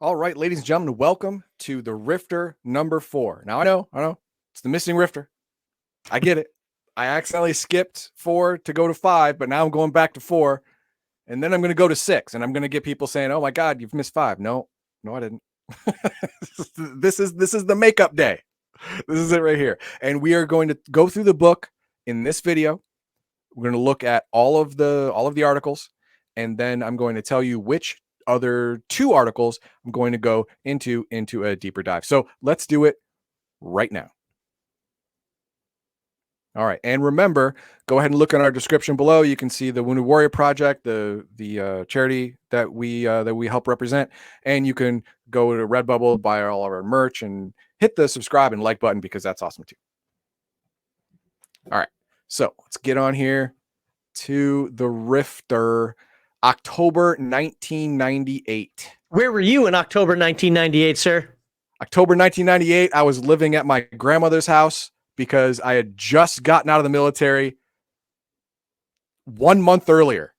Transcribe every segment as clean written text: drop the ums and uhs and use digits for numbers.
All right, ladies and gentlemen, welcome to the Rifter number 4. Now, I know, it's the missing Rifter. I get it. I accidentally skipped 4 to go to 5, but now I'm going back to 4, and then I'm going to go to 6, and I'm going to get people saying, "Oh my God, you've missed 5." No, I didn't. This is the makeup day. This is it right here, and we are going to go through the book in this video. We're going to look at all of the articles, and then I'm going to tell you which other 2 articles I'm going to go into a deeper dive. So let's do it right now. All right, and remember, go ahead and look in our description below. You can see the Wounded Warrior Project, the charity that we help represent, and you can go to Redbubble, buy all of our merch, and hit the subscribe and like button because that's awesome too. All right, so let's get on here to the Rifter. October 1998. Where were you in October 1998, sir? October 1998, I was living at my grandmother's house because I had just gotten out of the military 1 month earlier.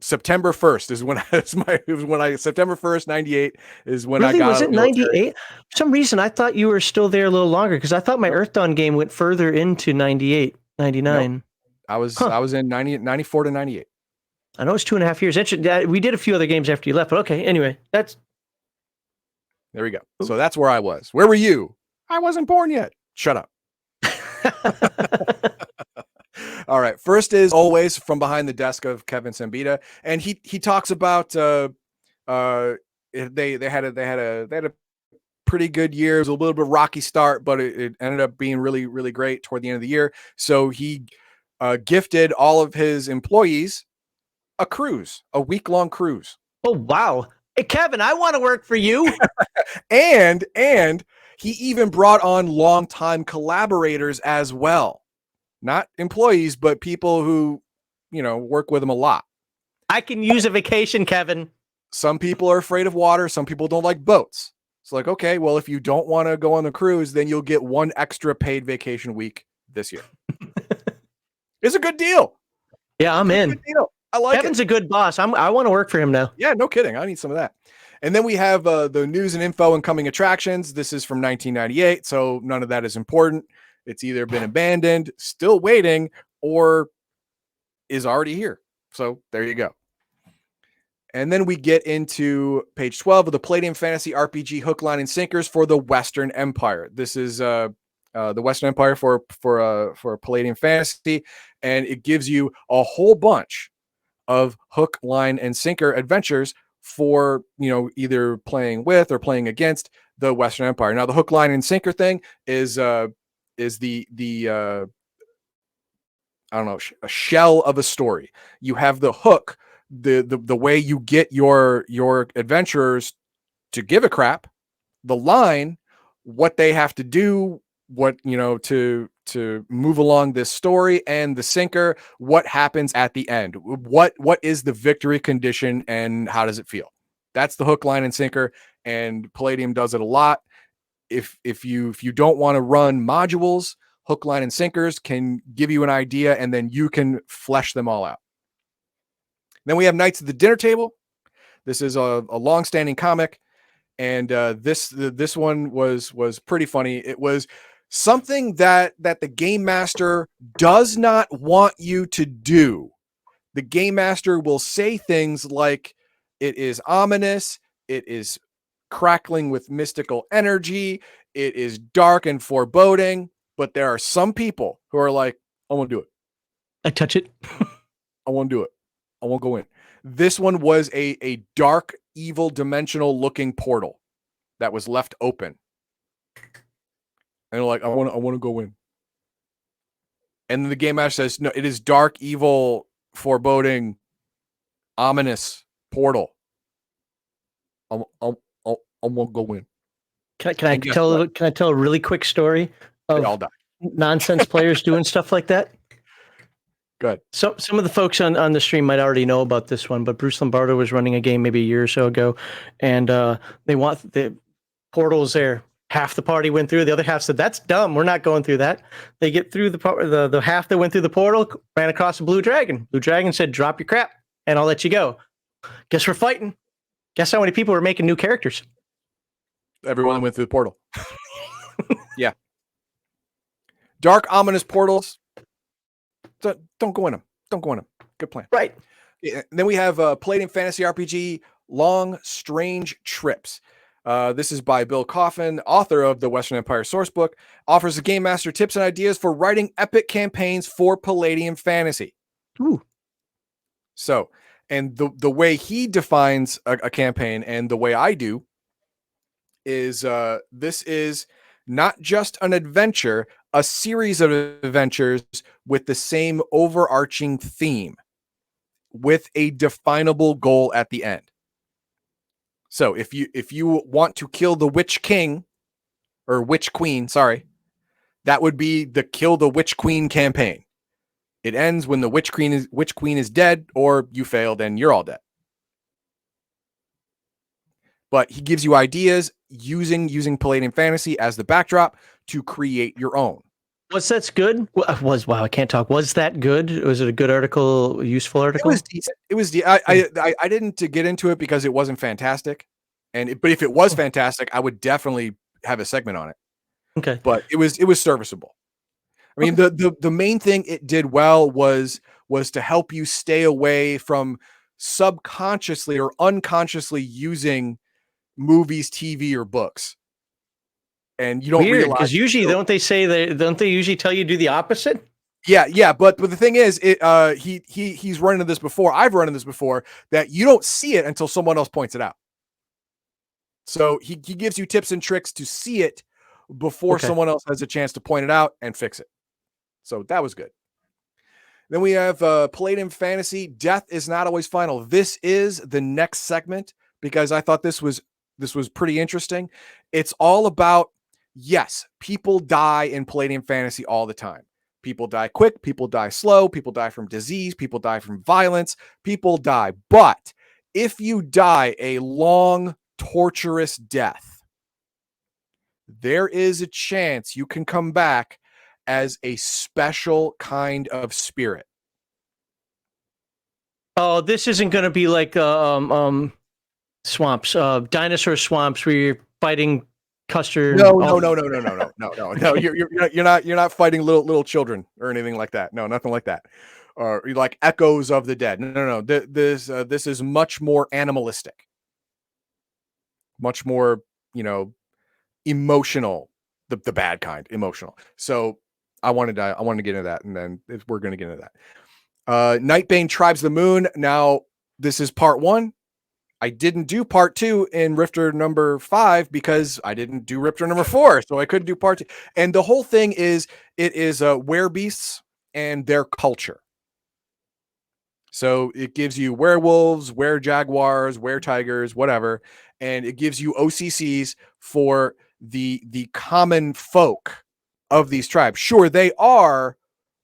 September 1st is when September 1st, 98 is when I got Was out it of the military. 98? For some reason, I thought you were still there a little longer because I thought my Earth Dawn game went further into 98, 99. Nope. I was in 94 to 98. I know it's 2.5 years. We did a few other games after you left, but okay. Anyway, there we go. So that's where I was. Where were you? I wasn't born yet. Shut up. All right. First is always from behind the desk of Kevin Sambita, and he talks about they had a pretty good year. It was a little bit of a rocky start, but it ended up being really, really great toward the end of the year. So he gifted all of his employees a week-long cruise. Oh, wow. Hey, Kevin, I want to work for you. and he even brought on longtime collaborators as well. Not employees, but people who, work with him a lot. I can use a vacation, Kevin. Some people are afraid of water. Some people don't like boats. It's like, okay, well, if you don't want to go on the cruise, then you'll get 1 extra paid vacation week this year. It's a good deal. Yeah, I'm in. Good deal. I like Kevin's a good boss. I want to work for him now. Yeah, no kidding. I need some of that. And then we have the news and info and coming attractions. This is from 1998, so none of that is important. It's either been abandoned, still waiting, or is already here. So there you go. And then we get into page 12 of the Palladium Fantasy RPG hook, line, and sinkers for the Western Empire. This is the Western Empire for Palladium Fantasy, and it gives you a whole bunch of hook, line, and sinker adventures for either playing with or playing against the Western Empire. Now, the hook, line, and sinker thing is the I don't know, a shell of a story. You have the hook, the way you get your adventurers to give a crap, the line, what they have to do, what to move along this story, and the sinker, what happens at the end, what is the victory condition and how does it feel. That's the hook, line, and sinker, and Palladium does it a lot. If you don't want to run modules, hook, line, and sinkers can give you an idea, and then you can flesh them all out. Then we have Knights at the Dinner Table. This is a long-standing comic, and this one was pretty funny. It was something that the game master does not want you to do. The game master will say things like, it is ominous, it is crackling with mystical energy, it is dark and foreboding, but there are some people who are like, I want to do it. I touch it. I want to do it. I won't go in. This one was a dark, evil, dimensional looking portal that was left open. And like, I want to go in. And then the game master says, no, it is dark, evil, foreboding, ominous portal. I won't go in. Can I tell a really quick story of they all die. Nonsense players doing stuff like that? Good. So some of the folks on the stream might already know about this one, but Bruce Lombardo was running a game maybe a year or so ago, and they want the portals there. Half the party went through. The other half said, "That's dumb. We're not going through that." They get through the half that went through the portal, ran across a blue dragon. Blue dragon said, "Drop your crap, and I'll let you go." Guess we're fighting. Guess how many people were making new characters? Everyone went through the portal. Yeah. Dark, ominous portals. Don't go in them. Don't go in them. Good plan. Right. Yeah, then we have Palladium Fantasy RPG, Long Strange Trips. This is by Bill Coffin, author of the Western Empire Sourcebook, offers the game master tips and ideas for writing epic campaigns for Palladium Fantasy. Ooh. So, and the way he defines a campaign and the way I do is this is not just an adventure, a series of adventures with the same overarching theme, with a definable goal at the end. So if you want to kill the Witch King or Witch Queen, sorry, that would be the Kill the Witch Queen campaign. It ends when the Witch Queen is dead, or you failed and you're all dead. But he gives you ideas using Palladium Fantasy as the backdrop to create your own. Was that good? Wow, I can't talk. Was that good? Was it a good article, a useful article? It was decent. It was I didn't get into it because it wasn't fantastic. But if it was fantastic, I would definitely have a segment on it. Okay. But it was serviceable. I mean, the main thing it did well was to help you stay away from subconsciously or unconsciously using movies, TV, or books. And you don't realize, because usually don't they usually tell you to do the opposite? Yeah. But the thing is, he's run into this before. I've run into this before, that you don't see it until someone else points it out. So he gives you tips and tricks to see it before someone else has a chance to point it out and fix it. So that was good. Then we have Palladium Fantasy, Death is Not Always Final. This is the next segment because I thought this was pretty interesting. It's all about, yes, people die in Palladium Fantasy all the time. People die quick, people die slow, people die from disease, people die from violence, people die. But if you die a long, torturous death, there is a chance you can come back as a special kind of spirit. Oh, this isn't going to be like swamps, dinosaur swamps where you're fighting custard. No. You're not fighting little children or anything like that. No, nothing like that. Or like echoes of the dead. No. This is much more animalistic, much more, emotional. The bad kind, emotional. So I wanted to get into that, and then we're going to get into that. Nightbane Tribes of the Moon. Now, this is part 1. I didn't do part 2 in Rifter number 5 because I didn't do Rifter number 4, so I couldn't do part 2. And the whole thing is, it is werebeasts and their culture. So it gives you werewolves, were-jaguars, were-tigers, whatever, and it gives you OCCs for the common folk of these tribes. Sure, they are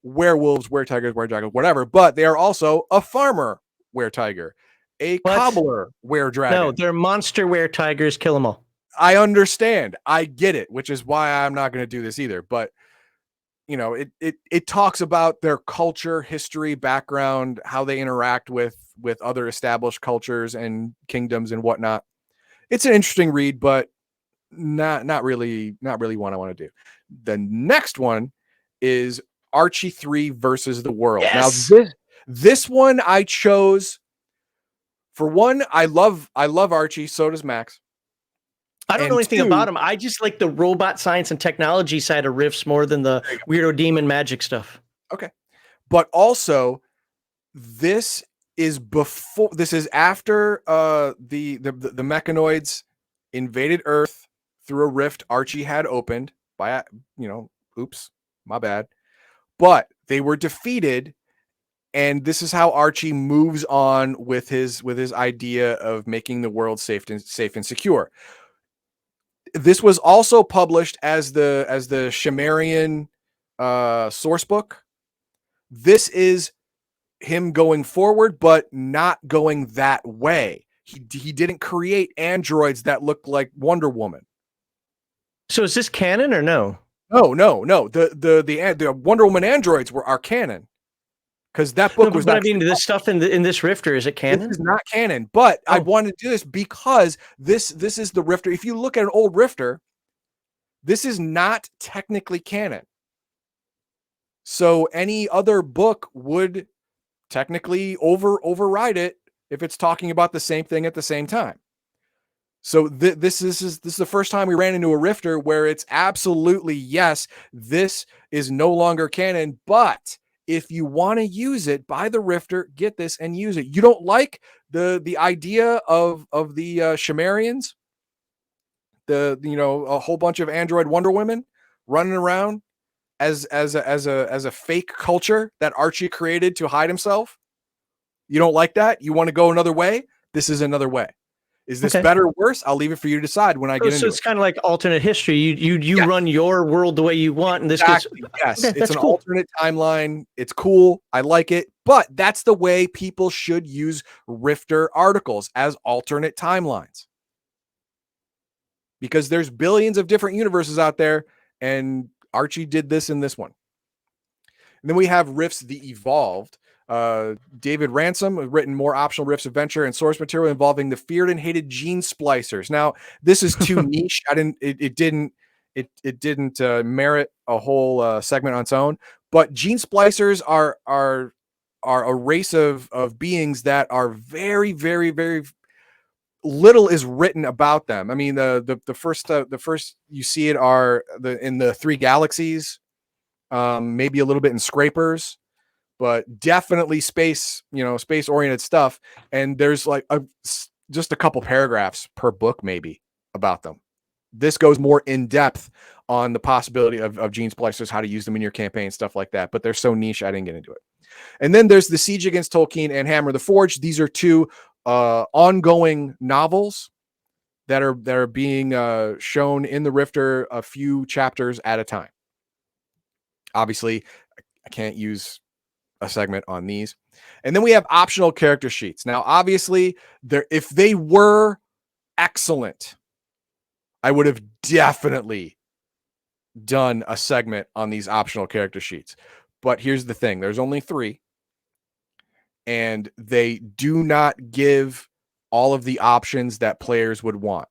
werewolves, were-tigers, were-jaguars, whatever, but they are also a farmer were-tiger, a cobbler were-dragon. No, they're monster were-tigers. Kill them all. I understand. I get it, which is why I'm not going to do this either. But it talks about their culture, history, background, how they interact with other established cultures and kingdoms and whatnot. It's an interesting read, but not really one I want to do. The next one is Archie 3 versus the World. Yes. Now this one I chose. For one, I love Archie, so does Max. I don't know anything about him. I just like the robot science and technology side of Rifts more than the weirdo demon magic stuff. Okay. But also, this is after the mechanoids invaded Earth through a rift Archie had opened by, oops, my bad. But they were defeated, and this is how Archie moves on with his idea of making the world safe and secure. This was also published as the Shimerian source book. This is him going forward, but not going that way. He didn't create androids that look like Wonder Woman. So is this canon or no? No. The Wonder Woman androids are canon, because that book was but I actually mean, this stuff in this Rifter, is it canon? This is not canon, but I Oh. wanted to do this because this is the Rifter. If you look at an old Rifter, this is not technically canon. So any other book would technically override it if it's talking about the same thing at the same time. So this is the first time we ran into a Rifter where it's absolutely, yes, this is no longer canon, but if you want to use it, buy the Rifter, get this and use it. You don't like the idea of the Shamarians, a whole bunch of android Wonder Women running around as a fake culture that Archie created to hide himself. You don't like that? You want to go another way? This is another way. Is this better or worse? I'll leave it for you to decide when I get into it. So it's kind of like alternate history. You run your world the way you want, and this gets yes. Okay, it's an alternate timeline. It's cool. I like it, but that's the way people should use Rifter articles, as alternate timelines, because there's billions of different universes out there, and Archie did this in this one. And then we have Rifts the Evolved. David Ransom has written more optional Rifts adventure and source material involving the feared and hated gene splicers. Now, this is too niche. It didn't merit a whole segment on its own. But gene splicers are a race of beings that are very, very, very little is written about them. I mean, the first you see it are in the Three Galaxies, maybe a little bit in Scrapers, but definitely space oriented stuff. And there's like just a couple paragraphs per book maybe about them. This goes more in depth on the possibility of gene splicers, how to use them in your campaign, stuff like that. But they're so niche, I didn't get into it. And then there's the Siege Against Tolkien and Hammer the Forge. These are two ongoing novels that are being shown in the Rifter a few chapters at a time. Obviously, I can't use a segment on these. And then we have optional character sheets. Now, obviously, if they were excellent, I would have definitely done a segment on these optional character sheets. But here's the thing. There's only 3. And they do not give all of the options that players would want.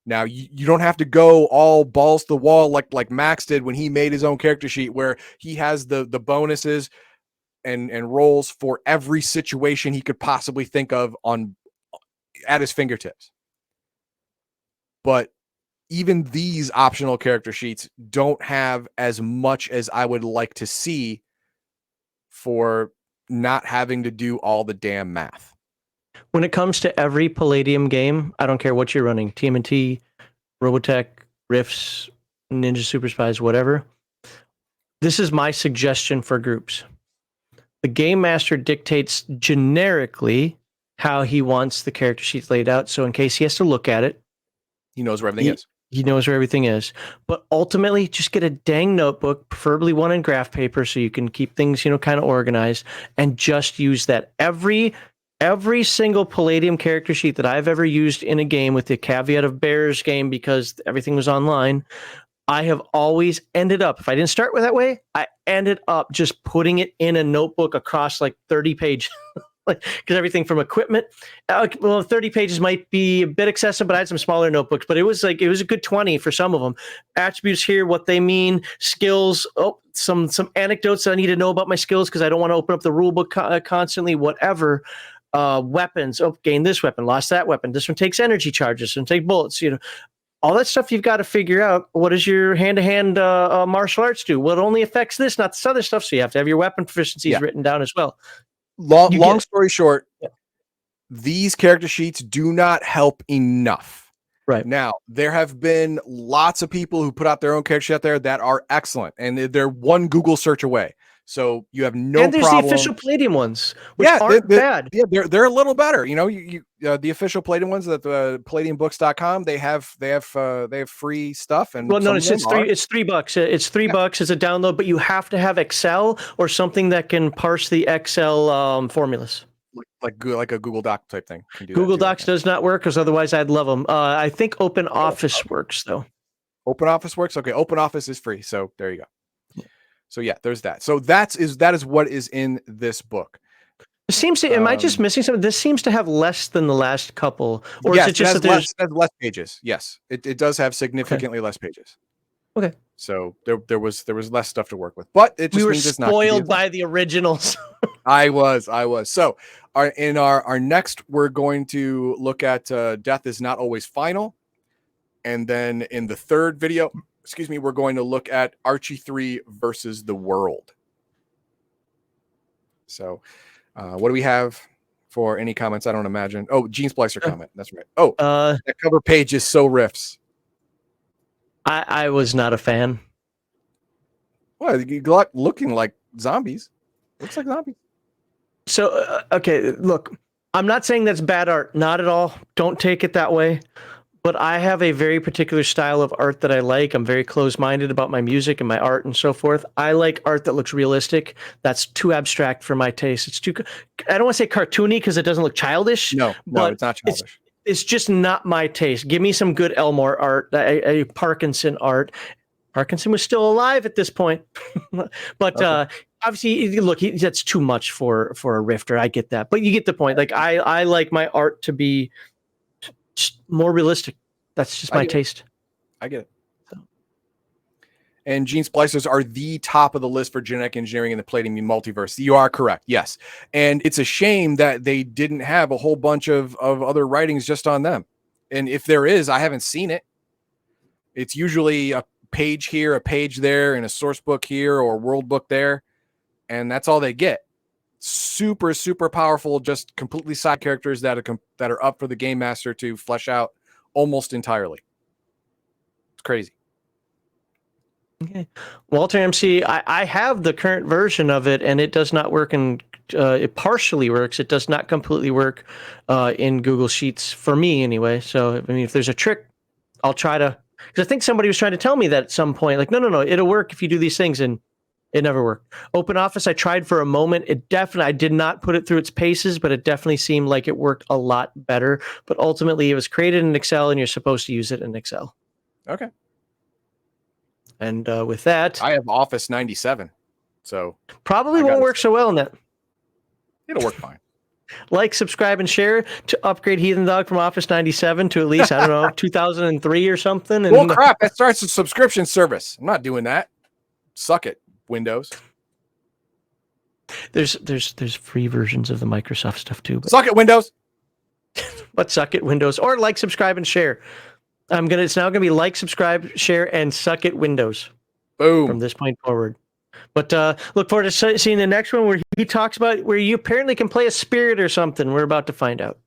Now, you don't have to go all balls to the wall like Max did when he made his own character sheet, where he has the bonuses and roles for every situation he could possibly think of at his fingertips. But even these optional character sheets don't have as much as I would like to see for not having to do all the damn math. When it comes to every Palladium game, I don't care what you're running, TMNT, Robotech, Rifts, Ninja Super Spies, whatever. This is my suggestion for groups. The game master dictates generically how he wants the character sheet laid out. So in case he has to look at it, he knows where everything is. He knows where everything is. But ultimately, just get a dang notebook, preferably one in graph paper, so you can keep things, kind of organized, and just use that. Every single Palladium character sheet that I've ever used in a game, with the caveat of Bear's game because everything was online, I have always ended up, if I didn't start with that way, I ended up just putting it in a notebook across like 30 pages. Because everything from equipment, 30 pages might be a bit excessive, but I had some smaller notebooks, but it was a good 20 for some of them. Attributes here, what they mean, skills, some anecdotes that I need to know about my skills because I don't want to open up the rule book constantly, whatever. Weapons, gain this weapon, lost that weapon. This one takes energy charges and take bullets, all that stuff you've got to figure out. What does your hand-to-hand martial arts do? Well, it only affects this, not this other stuff. So you have to have your weapon proficiencies written down as well. Long story short, these character sheets do not help enough. Right. Now, there have been lots of people who put out their own character sheet out there that are excellent, and they're one Google search away. So you have no problem. And there's the official Palladium ones, which aren't bad. Yeah, they're a little better. The official Palladium ones at the PalladiumBooks.com, they have free stuff. And no, it's $3. It's $3. It's $3. It's a download, but you have to have Excel or something that can parse the Excel formulas. Like a Google Doc type thing. Google Docs does not work, because otherwise I'd love them. I think Open Office works though. Open Office works. Okay, Open Office is free, so there you go. So yeah, there's that. So that is what is in this book. It seems to, am I just missing something? This seems to have less than the last couple, or yes, is it just that it has less pages? Yes, it does have significantly less pages. Okay. So there was less stuff to work with, but it just means it's not spoiled by the originals. I was. So our next, we're going to look at Death is Not Always Final. And then in the third video, we're going to look at Archie 3 versus the World. So what do we have for any comments? I don't imagine. Oh, Gene Splicer comment. That's right. Oh, that cover page is so riffs. I was not a fan. Well, you got looking like zombies. Looks like zombies. So, okay, look, I'm not saying that's bad art. Not at all. Don't take it that way. But I have a very particular style of art that I like. I'm very close-minded about my music and my art and so forth. I like art that looks realistic. That's too abstract for my taste. It's too, I don't want to say cartoony because it doesn't look childish. No, it's not childish. It's just not my taste. Give me some good Elmore art, a Parkinson art. Parkinson was still alive at this point. But obviously, look, that's too much for a Rifter. I get that. But you get the point. Like, I like my art to be more realistic. That's just my taste. I get it. So. And gene splicers are the top of the list for genetic engineering in the Palladium multiverse. You are correct. Yes. And it's a shame that they didn't have a whole bunch of other writings just on them. And if there is, I haven't seen it. It's usually a page here, a page there, and a source book here or a world book there. And that's all they get. Super, super powerful, just completely side characters that are up for the game master to flesh out almost entirely. It's crazy. Okay. Walter MC, I have the current version of it, and it does not work it partially works. It does not completely work in Google Sheets for me anyway. So, I mean, if there's a trick, I'll try to, because I think somebody was trying to tell me that at some point, like, no, it'll work if you do these things, and it never worked. OpenOffice, I tried for a moment. I did not put it through its paces, but it definitely seemed like it worked a lot better. But ultimately, it was created in Excel, and you're supposed to use it in Excel. Okay. And with that, I have Office 97, so probably won't work so well in that. It'll work fine. Like, subscribe, and share to upgrade Heathen Dog from Office 97 to at least, I don't know, 2003 or something. And, well, crap, that starts a subscription service. I'm not doing that. Suck it, Windows. There's free versions of the Microsoft stuff too. But, suck it, Windows. But suck it, Windows. Or like, subscribe, and share. It's now gonna be like, subscribe, share, and suck it, Windows. Boom. From this point forward. But look forward to seeing the next one where he talks about where you apparently can play a spirit or something. We're about to find out.